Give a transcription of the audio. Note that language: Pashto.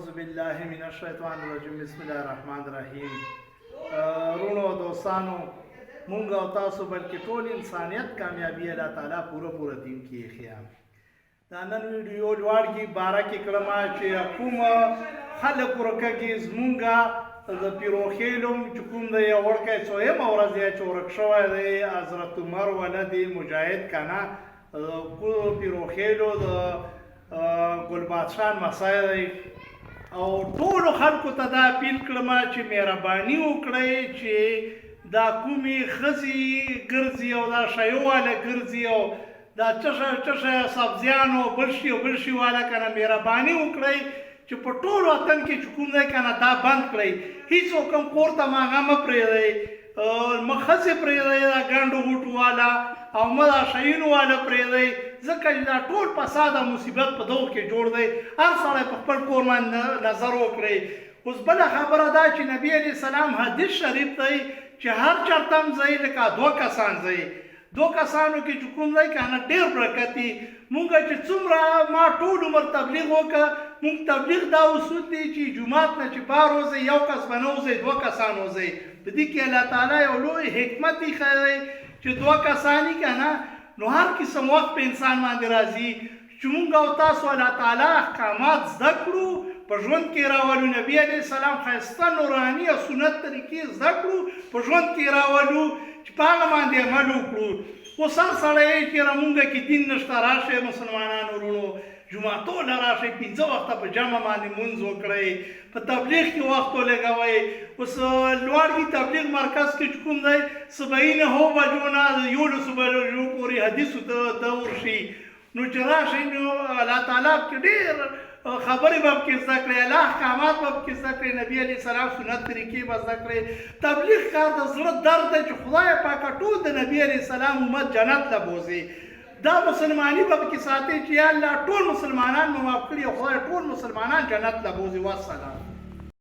اعوذ بالله من الشیطان الرجیم بسم الله الرحمن الرحیم. رونو دوستانو مونږ او تاسو بلکې ټول انسانیت کامیابی الله تعالی پوره دین کې خیام. دا نن ویډیو لوړ باره کې کړم چې کوم خلک ورکه زمونږ د پیروخیلم چې کوم د یو وړکی څویم ورځ چې ورک شوی دی حضرت عمر ولد مجاهد کنه پیروخیلو د ګل بادشاه مسای دی او ټولو خلکو ته دا اپیل کړم چې مهرباني وکړئ چې دا کومې ښځې ګرځي او دا شیواله ګرځي او دا چشه سبزیانو بل شي والا کنه مهرباني وکړئ چې په ټول وطن کې چې کوم دی کنه دا بند کړئ. هیڅوک هم کور ته ماغه مه پرېږدئ، ښځې پرېږدئ دا ګنډو غوټو والا او مه دا شیونو والا پرېږدئ، ځکه چې دا ټول فساد او مصیبت په دغو کې جوړ دی. هر سړی په خپل کور باندې نظر وکړئ. اوس بله خبره دا چې نبي علیه السلام حدیث شریف دی چې هر چېرته هم ځئ لکه 2 کسان ځئ. 2 کسانو کې چې کوم دی که نه ډېر برکت دي. مونږ چې څومره ما ټول عمر تبلیغ وکړه، مونږ تبلیغ دا اصول دی چې جومات نه چې بار وځئ 1 کس به نه وځئ 2 کسان وځئ. په دې کې الله تعالی یو لوی حکمت ایښی دی چې 2 کسان یې که نه نو هر قسم وخت په انسان باندې راځي چې مونږ او تاسو الله تعالی احکامات زده کړو، په ژوند کې راولو. نبي علیه السلام ښایسته نوراني او سنت طریقې زده کړو، په ژوند کې راولو چې په هغه باندې عمل وکړو. اوس هر سړی چې مونږ کې دین نشته راشئ مسلمانانو ورونو جوماتو له راشئ، 5 وخته په جمع باندې مونځ وکړئ، په تبلیغ کې وخت ولګوئ. اوس لوړ تبلیغ مرکز کې چې کوم دی 9 بجو نه 11 بجو پورې حدیثو ته دور شي، نو چې راشئ نو الله تعالی کې ډېر خبرې به پکې زده کړئ، الله احکامات به پکې زده کړئ، نبي علیه السلام سنت طریقې به زده کړئ. تبلیغ کار د زړه درد دی چې خدای پاکه ټول د نبي علیه السلام امت جنت ته بوځي. دا مسلماني به پکې ساتئ چې یا الله ټول مسلمانان مو معاف کړي او خدای ټول مسلمانان جنت ته بوځي. والسلام.